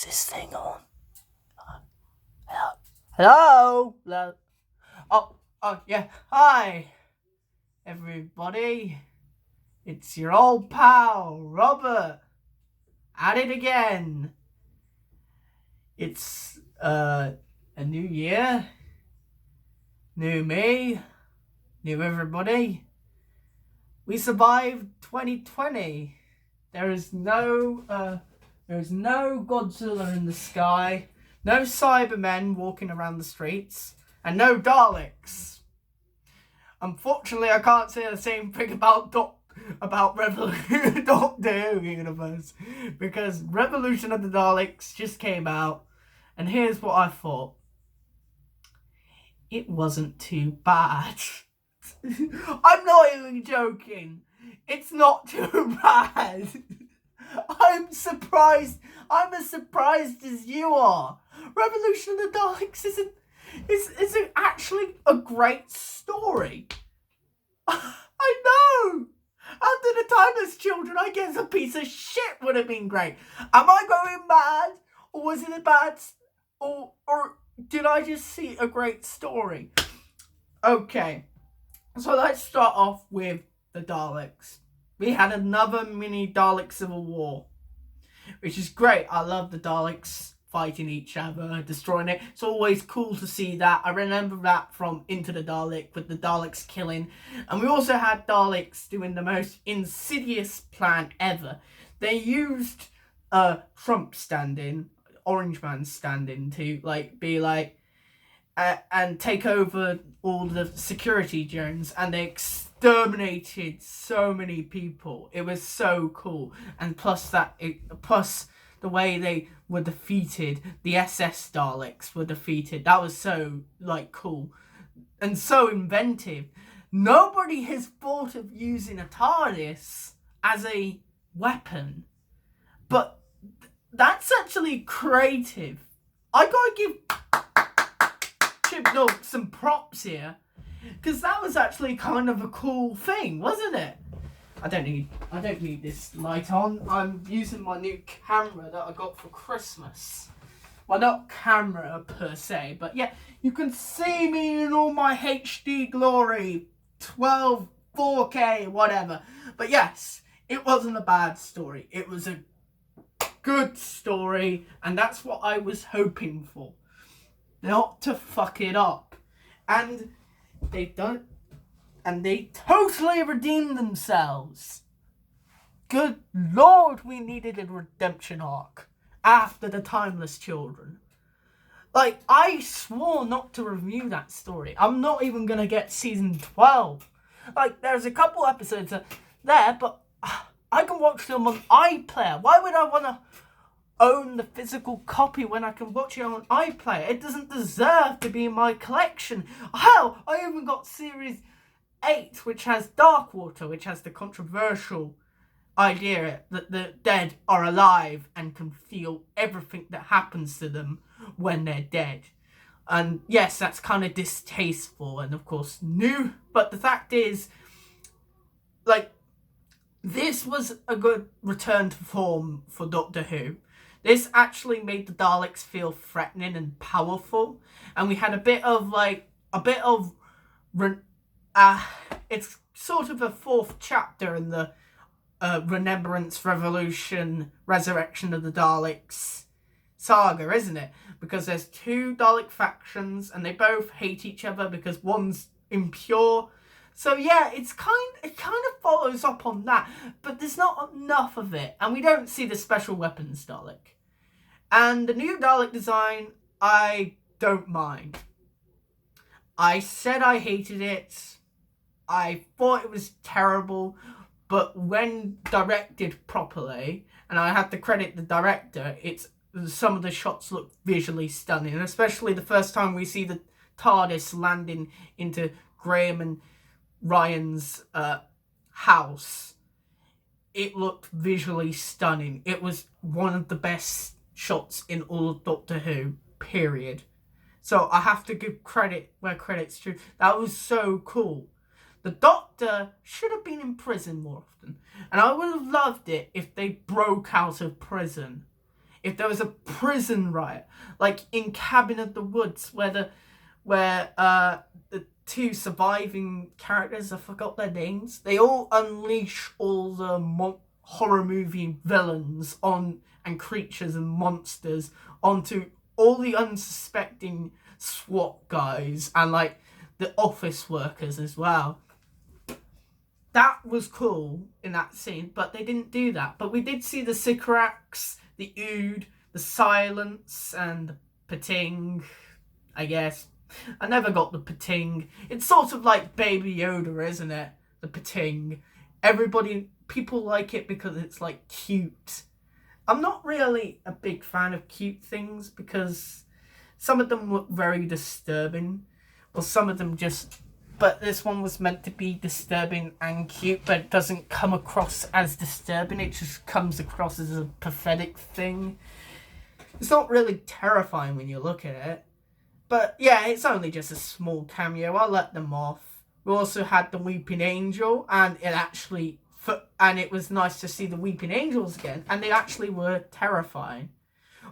Is this thing on? Hello? Hello? Oh, yeah. Hi, everybody. It's your old pal, Robert. At it again. It's, a new year. New me. New everybody. We survived 2020. There's no Godzilla in the sky, no Cybermen walking around the streets, and no Daleks. Unfortunately, I can't say the same thing about Doctor Who universe, because Revolution of the Daleks just came out, and here's what I thought. It wasn't too bad. I'm not even joking. It's not too bad. I'm surprised. I'm as surprised as you are. Revolution of the Daleks isn't actually a great story. I know. After the Timeless Children, I guess a piece of shit would have been great. Am I going mad? Or was it a bad... Or did I just see a great story? Okay. So let's start off with the Daleks. We had another mini Dalek Civil War, which is great. I love the Daleks fighting each other, destroying it. It's always cool to see that. I remember that from Into the Dalek, with the Daleks killing. And we also had Daleks doing the most insidious plan ever. They used Trump stand-in, Orange Man stand-in, to be and take over all the security drones, and they exterminated so many people. It was so cool. And plus the way they were defeated, the SS Daleks were defeated. That was so cool and so inventive. Nobody has thought of using a TARDIS as a weapon, but that's actually creative. I gotta give Chibnall some props here, because that was actually kind of a cool thing, wasn't it? I don't need this light on. I'm using my new camera that I got for Christmas. Well, not camera per se, but yeah, you can see me in all my HD glory, 12, 4K, whatever. But yes, it wasn't a bad story. It was a good story, and that's what I was hoping for. Not to fuck it up. And they don't. And they totally redeemed themselves. Good Lord, we needed a redemption arc after the Timeless Children. I swore not to review that story. I'm not even going to get season 12. There's a couple episodes there, but I can watch them on iPlayer. Why would I want to own the physical copy when I can watch it on iPlayer? It doesn't deserve to be in my collection. Hell, I even got series 8, which has Darkwater, which has the controversial idea that the dead are alive and can feel everything that happens to them when they're dead. And yes, that's kind of distasteful and of course new, but the fact is, this was a good return to form for Doctor Who. This actually made the Daleks feel threatening and powerful, and we had a bit of it's sort of a fourth chapter in the Remembrance, Revolution, Resurrection of the Daleks saga, isn't it? Because there's two Dalek factions, and they both hate each other because one's impure. So yeah, it kind of follows up on that, but there's not enough of it, and we don't see the special weapons Dalek. And the new Dalek design, I don't mind. I said I hated it. I thought it was terrible, but when directed properly, and I have to credit the director, some of the shots look visually stunning, especially the first time we see the TARDIS landing into Graham and Ryan's house. It looked visually stunning. It was one of the best shots in all of Doctor Who, period. So I have to give credit where credit's due. That was so cool. The Doctor should have been in prison more often. And I would have loved it if they broke out of prison if there was a prison riot, like in Cabin of the Woods, where the two surviving characters, I forgot their names, they all unleash all the horror movie villains on and creatures and monsters onto all the unsuspecting SWAT guys and like the office workers as well. That was cool in that scene, but they didn't do that. But we did see the Sycorax, the Ood, the Silence, and the Pating, I guess. I never got the Pating. It's sort of like Baby Yoda, isn't it? The Pating. People like it because it's like cute. I'm not really a big fan of cute things because some of them look very disturbing. Or some of them just... But this one was meant to be disturbing and cute, but it doesn't come across as disturbing. It just comes across as a pathetic thing. It's not really terrifying when you look at it. But yeah, it's only just a small cameo. I'll let them off. We also had the Weeping Angel, and it was nice to see the Weeping Angels again, and they actually were terrifying.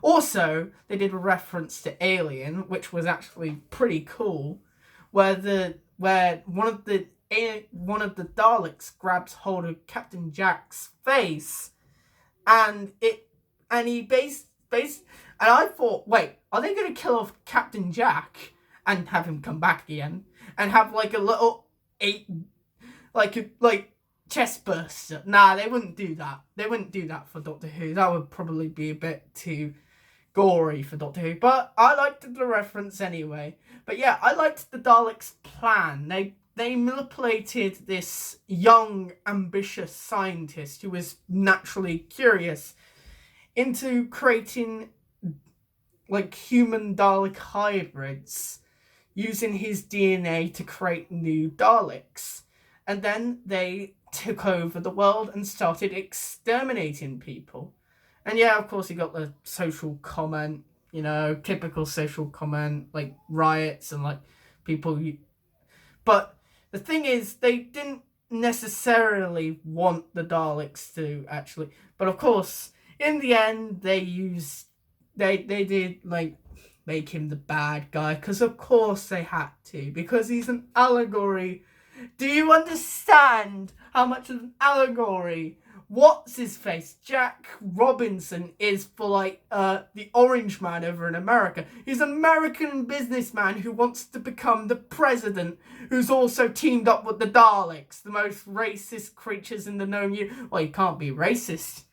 Also, they did a reference to Alien, which was actually pretty cool, where one of the Daleks grabs hold of Captain Jack's face, and I thought, wait, are they going to kill off Captain Jack and have him come back again and have like a little chest burster? Nah, they wouldn't do that. They wouldn't do that for Doctor Who. That would probably be a bit too gory for Doctor Who, but I liked the reference anyway. But yeah, I liked the Daleks' plan. They manipulated this young, ambitious scientist who was naturally curious into creating like human Dalek hybrids, using his DNA to create new Daleks. And then they took over the world and started exterminating people. And yeah, of course, you got the social comment, typical social comment, like riots and like people. But the thing is, they didn't necessarily want the Daleks to actually. But of course, in the end, they did like make him the bad guy, because of course they had to, because he's an allegory. Do you understand how much of an allegory what's his face, Jack Robinson, is for like the Orange Man over in America? He's an American businessman who wants to become the president, who's also teamed up with the Daleks, the most racist creatures in the known universe. Well, you can't be racist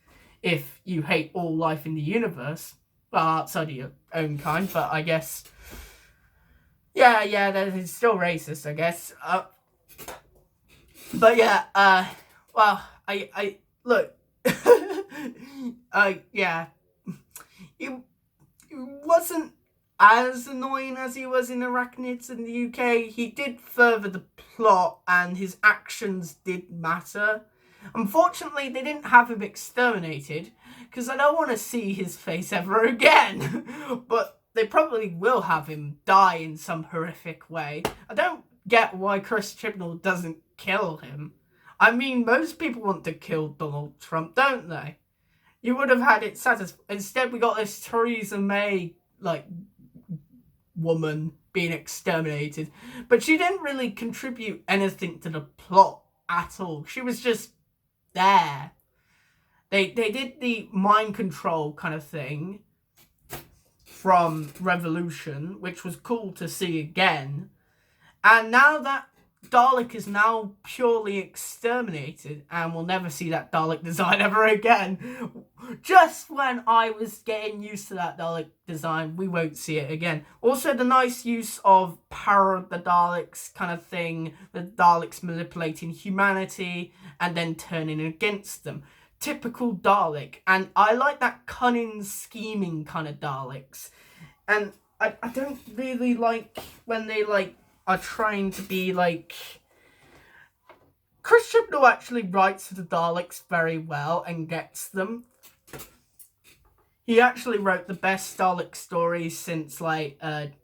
if you hate all life in the universe, well, outside of your own kind, but I guess, yeah, that is still racist, I guess. But yeah, well, I look, yeah, he wasn't as annoying as he was in Arachnids in the UK. He did further the plot, and his actions did matter. Unfortunately, they didn't have him exterminated, because I don't want to see his face ever again. But they probably will have him die in some horrific way. I don't get why Chris Chibnall doesn't kill him. I mean, most people want to kill Donald Trump, don't they? You would have had it satisfied. Instead, we got this Theresa May, like, woman being exterminated. But she didn't really contribute anything to the plot at all. She was just there. They did the mind control kind of thing from Revolution, which was cool to see again. And now that Dalek is now purely exterminated, and we'll never see that Dalek design ever again. Just when I was getting used to that Dalek design, we won't see it again. Also, the nice use of power of the Daleks kind of thing, the Daleks manipulating humanity and then turning against them. Typical Dalek, and I like that cunning, scheming kind of Daleks. And I don't really like when they are trying to be like... Chris Chibnall actually writes the Daleks very well and gets them. He actually wrote the best Dalek stories since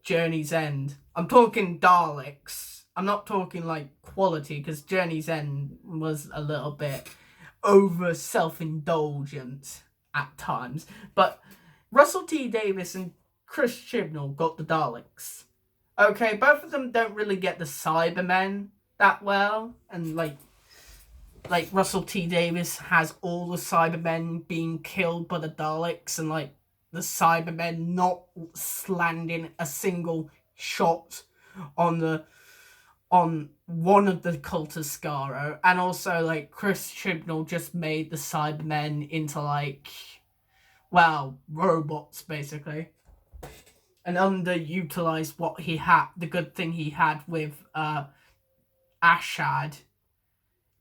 Journey's End. I'm talking Daleks. I'm not talking quality, because Journey's End was a little bit over self-indulgent at times. But Russell T Davies and Chris Chibnall got the Daleks. Okay, both of them don't really get the Cybermen that well, and like Russell T Davies has all the Cybermen being killed by the Daleks, and like the Cybermen not landing a single shot on one of the cultist Skaro, and also like Chris Chibnall just made the Cybermen into like, well, robots basically, and underutilized what he had, the good thing he had with Ashad,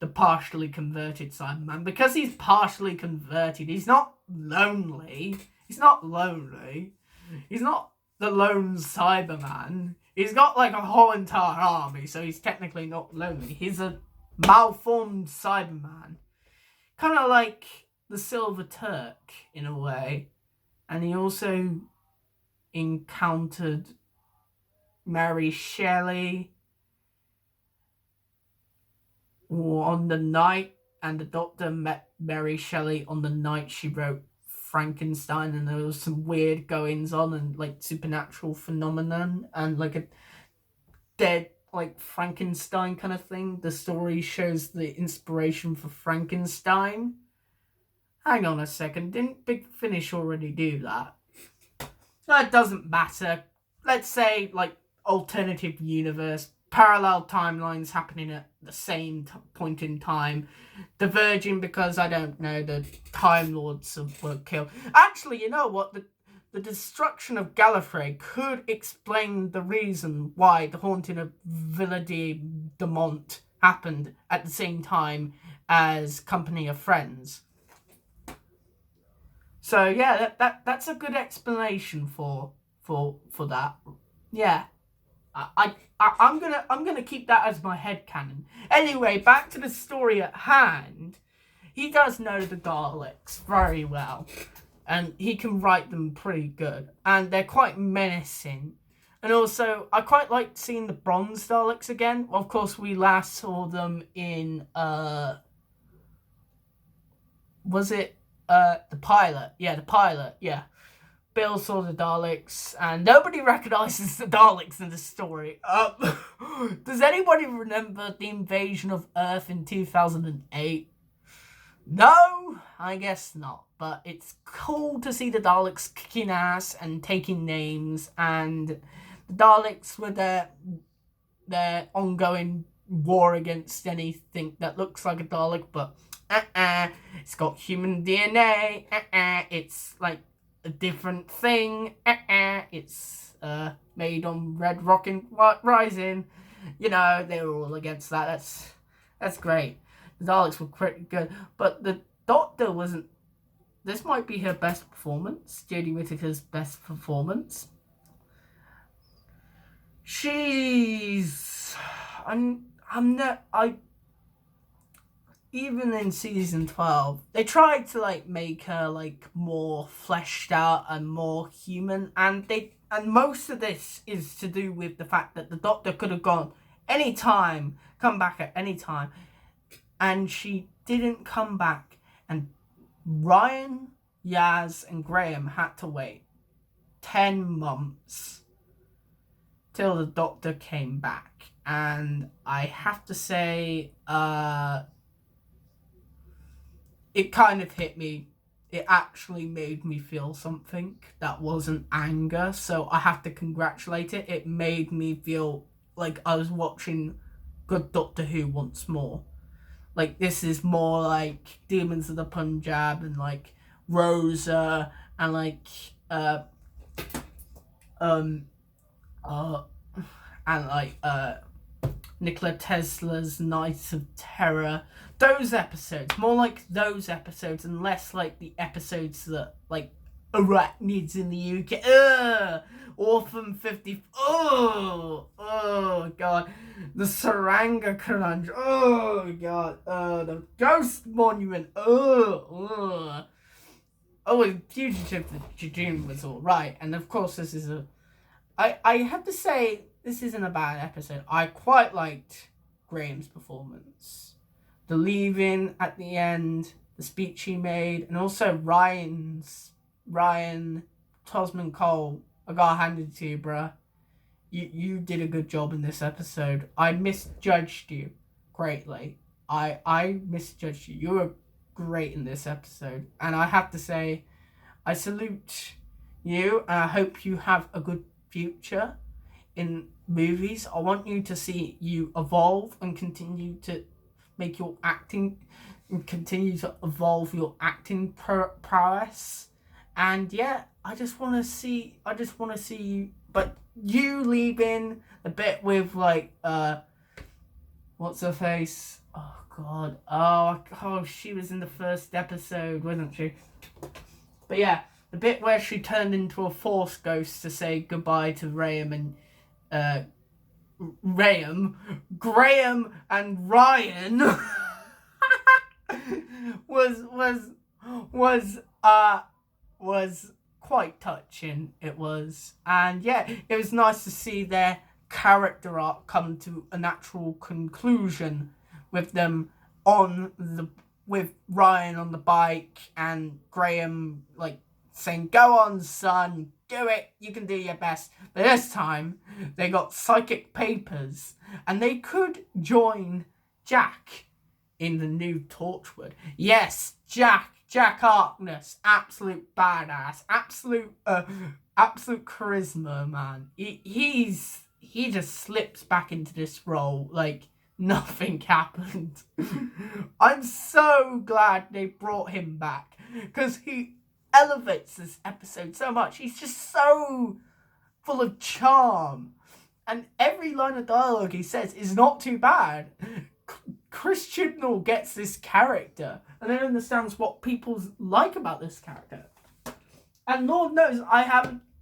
the partially converted Cyberman. Because he's partially converted, he's not lonely. He's not the lone Cyberman. He's got like a whole entire army, so he's technically not lonely. He's a malformed Cyberman. Kind of like the Silver Turk, in a way. And he also encountered Mary Shelley on the night, and the Doctor met Mary Shelley on the night she wrote Frankenstein, and there was some weird goings on and like supernatural phenomenon and like a dead like Frankenstein kind of thing. The story shows the inspiration for Frankenstein. Hang on a second, didn't Big Finish already do that? That doesn't matter. Let's say like alternative universe, parallel timelines happening at the same point in time, diverging because, I don't know, the Time Lords were killed. Actually, you know what? The destruction of Gallifrey could explain the reason why the haunting of Villa de Mont happened at the same time as Company of Friends. So yeah, that's a good explanation for that. Yeah. I'm gonna keep that as my headcanon. Anyway, back to the story at hand. He does know the Daleks very well, and he can write them pretty good, and they're quite menacing. And also, I quite like seeing the bronze Daleks again. Of course, we last saw them in was it the pilot? Yeah, the pilot. Yeah. Bill saw the Daleks, and nobody recognizes the Daleks in the story. Does anybody remember the invasion of Earth in 2008? No, I guess not. But it's cool to see the Daleks kicking ass and taking names, and the Daleks with their ongoing war against anything that looks like a Dalek, but it's got human DNA. It's like a different thing. It's made on Red Rockin' Rising. You know, they were all against that. That's great. The Daleks were pretty good, but the Doctor wasn't. This might be her best performance. Jodie Whittaker's best performance. Even in season 12, they tried to like make her like more fleshed out and more human, and most of this is to do with the fact that the Doctor could have gone anytime, come back at any time, and she didn't come back, and Ryan, Yaz, and Graham had to wait 10 months till the Doctor came back, and I have to say, it kind of hit me. It actually made me feel something that wasn't anger, so I have to congratulate it. It made me feel like I was watching good Doctor Who once more. Like, this is more like Demons of the Punjab and like Rosa and like Nikola Tesla's Night of Terror. Those episodes, more like those episodes, and less like the episodes that like Arachnids in the UK. Orphan 50. Oh god. The Saranga Crunch. Oh god. The Ghost Monument. Oh, Fugitive to June was alright. And of course, this is I have to say, this isn't a bad episode. I quite liked Graham's performance. The leaving at the end, the speech he made, and also Ryan Tosman Cole, I gotta hand it to you, bruh. You did a good job in this episode. I misjudged you greatly. I misjudged you. You were great in this episode. And I have to say, I salute you, and I hope you have a good future in movies. I want you to see you evolve and continue to make your acting, and continue to evolve your acting prowess. And yeah, I just want to see you, but you leaving the bit with like what's her face? Oh god. Oh, she was in the first episode, wasn't she? But yeah, the bit where she turned into a force ghost to say goodbye to Graham and Ryan was quite touching. It was, and yeah, it was nice to see their character arc come to a natural conclusion with them with Ryan on the bike and Graham like saying, "Go on, son, do it. You can do your best." But this time, they got psychic papers, and they could join Jack in the new Torchwood. Yes, Jack Harkness, absolute badass, absolute charisma, man. He just slips back into this role like nothing happened. I'm so glad they brought him back because he elevates this episode so much. He's just so full of charm, and every line of dialogue he says is not too bad. Chris Chibnall gets this character and then understands what people like about this character. And Lord knows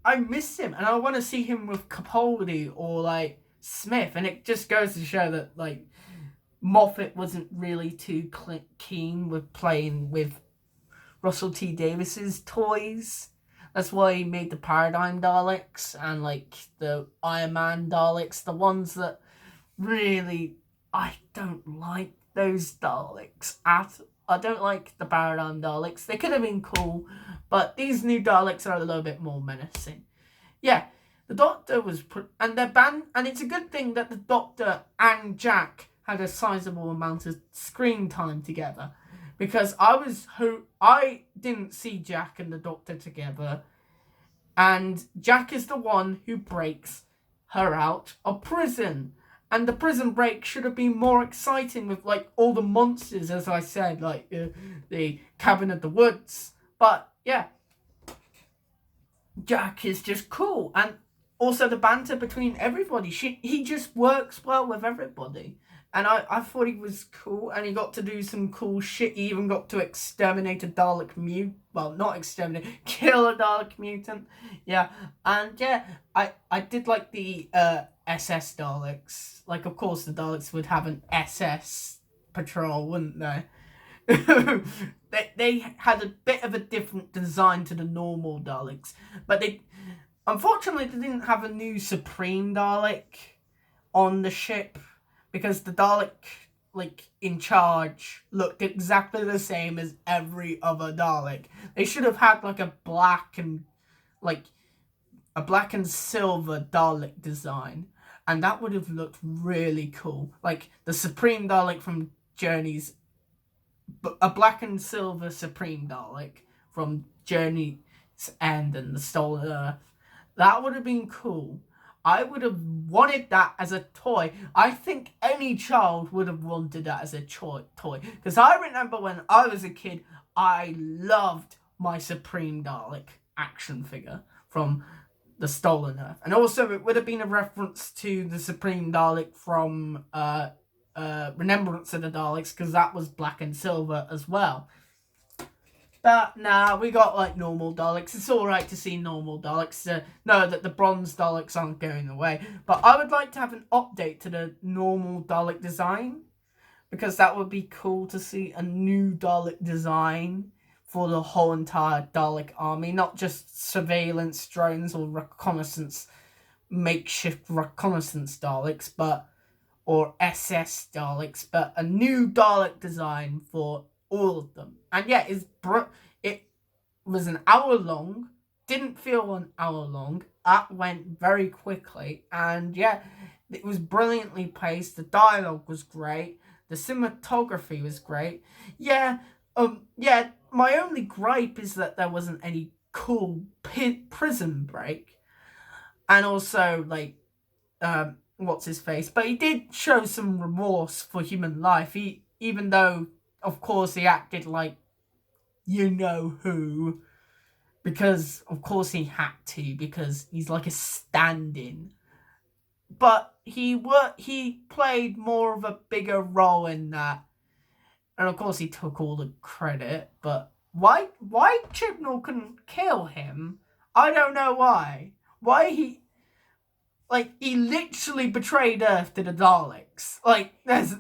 I miss him, and I want to see him with Capaldi or like Smith. And it just goes to show that like Moffat wasn't really too keen with playing with Russell T Davis's toys. That's why he made the Paradigm Daleks and like the Iron Man Daleks, the ones that really, I don't like those Daleks I don't like the Paradigm Daleks. They could have been cool, but these new Daleks are a little bit more menacing. Yeah, the Doctor was and their band, and it's a good thing that the Doctor and Jack had a sizable amount of screen time together, because I didn't see Jack and the Doctor together, and Jack is the one who breaks her out of prison. And the prison break should have been more exciting with like all the monsters, as I said, like the cabin of the woods. But yeah, Jack is just cool, and also the banter between everybody. He just works well with everybody, and I thought he was cool, and he got to do some cool shit. He even got to exterminate a Dalek mutant. Well, not exterminate, kill a Dalek mutant. Yeah, and yeah, I did like the SS Daleks. Like, of course, the Daleks would have an SS patrol, wouldn't they? they had a bit of a different design to the normal Daleks, but unfortunately they didn't have a new Supreme Dalek on the ship, because the Dalek like in charge looked exactly the same as every other Dalek. They should have had like a black and silver Dalek design, and that would have looked really cool. Like the Supreme Dalek from Journey's, a black and silver Supreme Dalek from Journey's End and the Stolen Earth. That would have been cool. I would have wanted that as a toy. I think any child would have wanted that as a toy. Because I remember when I was a kid, I loved my Supreme Dalek action figure from the Stolen Earth. And also it would have been a reference to the Supreme Dalek from Remembrance of the Daleks, because that was black and silver as well. But nah, we got like normal Daleks. It's alright to see normal Daleks. Know that the bronze Daleks aren't going away. But I would like to have an update to the normal Dalek design, because that would be cool to see a new Dalek design for the whole entire Dalek army. Not just surveillance drones or makeshift reconnaissance Daleks, or SS Daleks, but a new Dalek design for all of them. And yeah, it was an hour long, didn't feel an hour long. That went very quickly, and yeah, it was brilliantly paced. The dialogue was great. The cinematography was great. Yeah, yeah. My only gripe is that there wasn't any cool prison break, and also like what's his face, but he did show some remorse for human life. Even though, of course, he acted like you know who, because of course he had to, because he's like a stand-in. But he played more of a bigger role in that, and of course he took all the credit. But why Chibnall couldn't kill him? I don't know why. Why he literally betrayed Earth to the Daleks. Like there's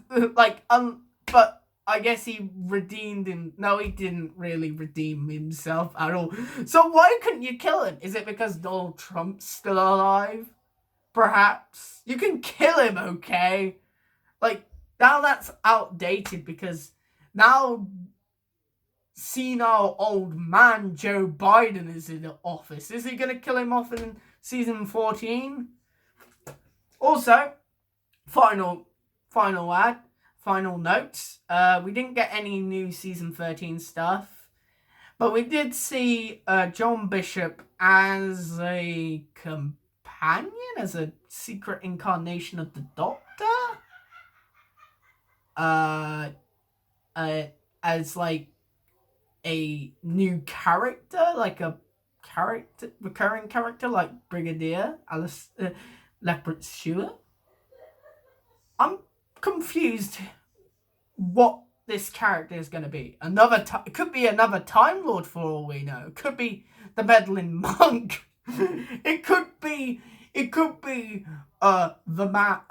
but I guess he redeemed him. No, he didn't really redeem himself at all. So why couldn't you kill him? Is it because Donald Trump's still alive? Perhaps you can kill him, okay? Like now that's outdated because now senile old man Joe Biden is in the office. Is he gonna kill him off in season 14? Also, final notes. We didn't get any new season 13 stuff, but we did see John Bishop as a companion, as a secret incarnation of the Doctor. As like a new character, like a recurring character, like Brigadier Alice Leopard Stewart. I'm confused what this character is going to be. It could be another Time Lord for all we know. It could be the meddling monk. It could be a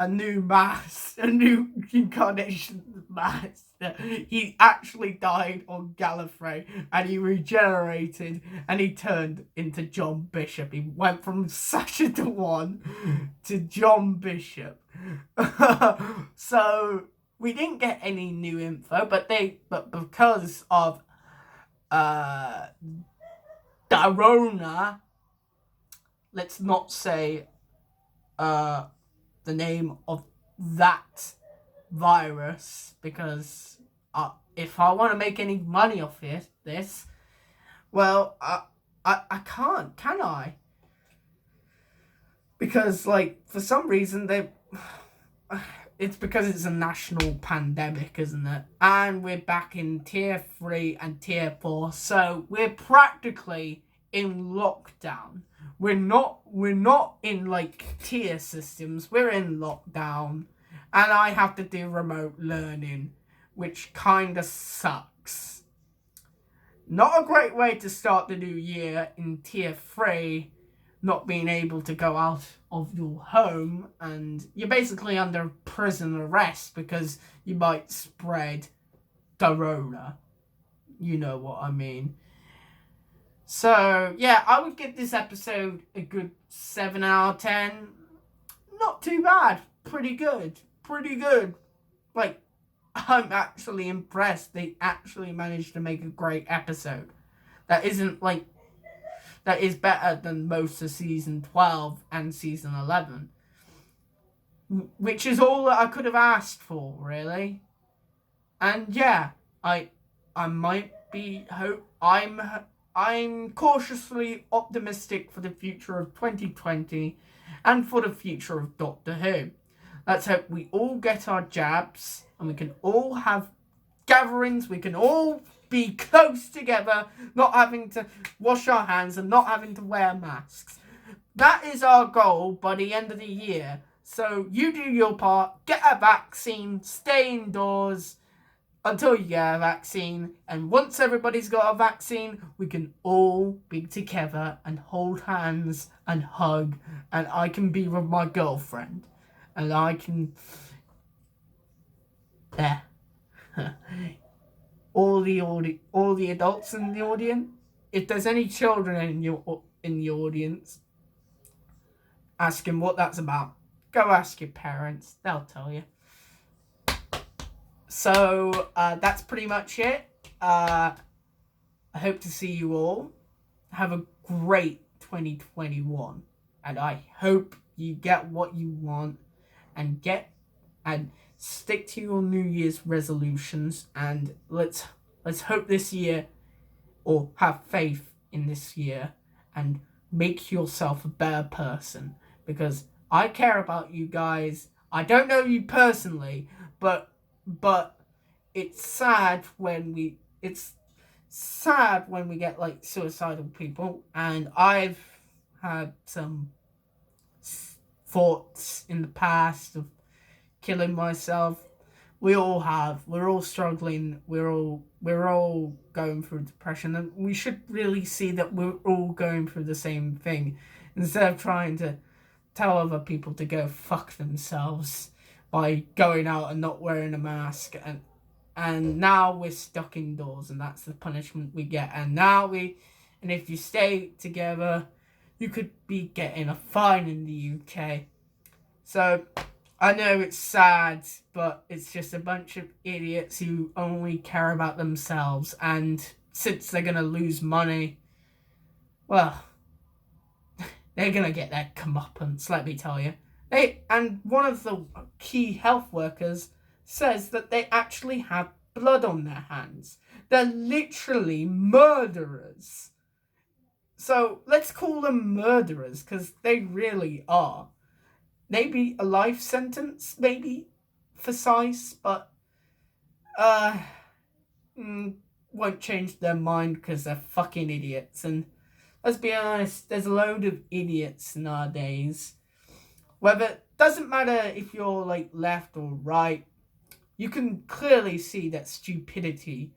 new incarnation of Master. He actually died on Gallifrey and he regenerated and he turned into John Bishop. He went from Sacha Dhawan to John Bishop. So we didn't get any new info, but because of Darona, let's not say the name of that virus, because if I want to make any money off this, well, I can't, can I? Because like for some reason it's because it's a national pandemic, isn't it? And we're back in tier 3 and tier 4, so we're practically in lockdown. We're not in like tier systems. We're in lockdown, and I have to do remote learning, which kind of sucks. Not a great way to start the new year in tier 3, not being able to go out of your home, and you're basically under prison arrest because you might spread Corona. You know what I mean. So, yeah, I would give this episode a good 7 out of 10. Not too bad. Pretty good. Like, I'm actually impressed. They actually managed to make a great episode. That is better than most of season 12 and season 11. Which is all that I could have asked for, really. And yeah, I might be I'm cautiously optimistic for the future of 2020 and for the future of Doctor Who. Let's hope we all get our jabs and we can all have gatherings, we can all be close together, not having to wash our hands and not having to wear masks. That is our goal by the end of the year. So you do your part, get a vaccine, stay indoors until you get a vaccine, and once everybody's got a vaccine, we can all be together and hold hands and hug, and I can be with my girlfriend, and I can all the adults in the audience. If there's any children in the audience, ask them what that's about. Go ask your parents; they'll tell you. So that's pretty much it. I hope to see you all. Have a great 2021. And I hope you get what you want and stick to your New Year's resolutions, and let's hope this year, or have faith in this year, and make yourself a better person, because I care about you guys. I don't know you personally, but it's sad when we get like suicidal people, and I've had some thoughts in the past of killing myself. We all have. We're all struggling. We're all going through depression, and we should really see that we're all going through the same thing, instead of trying to tell other people to go fuck themselves by going out and not wearing a mask. And now we're stuck indoors, and that's the punishment we get. And if you stay together, you could be getting a fine in the UK. So I know it's sad, but it's just a bunch of idiots who only care about themselves. And since they're going to lose money, well, they're going to get their comeuppance, let me tell you. And one of the key health workers says that they actually have blood on their hands. They're literally murderers. So let's call them murderers, because they really are. Maybe a life sentence, maybe, for size, but won't change their mind because they're fucking idiots. And let's be honest, there's a load of idiots nowadays. Doesn't matter if you're like left or right, you can clearly see that stupidity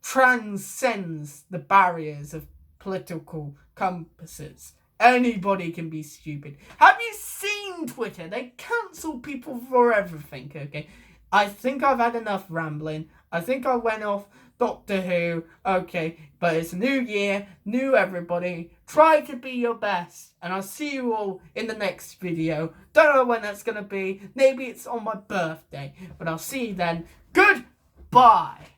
transcends the barriers of political compasses. Anybody can be stupid. Have you seen Twitter? They cancel people for everything, okay? I think I've had enough rambling. I think I went off Doctor Who, okay? But it's a new year, new everybody. Try to be your best. And I'll see you all in the next video. Don't know when that's going to be. Maybe it's on my birthday. But I'll see you then. Goodbye.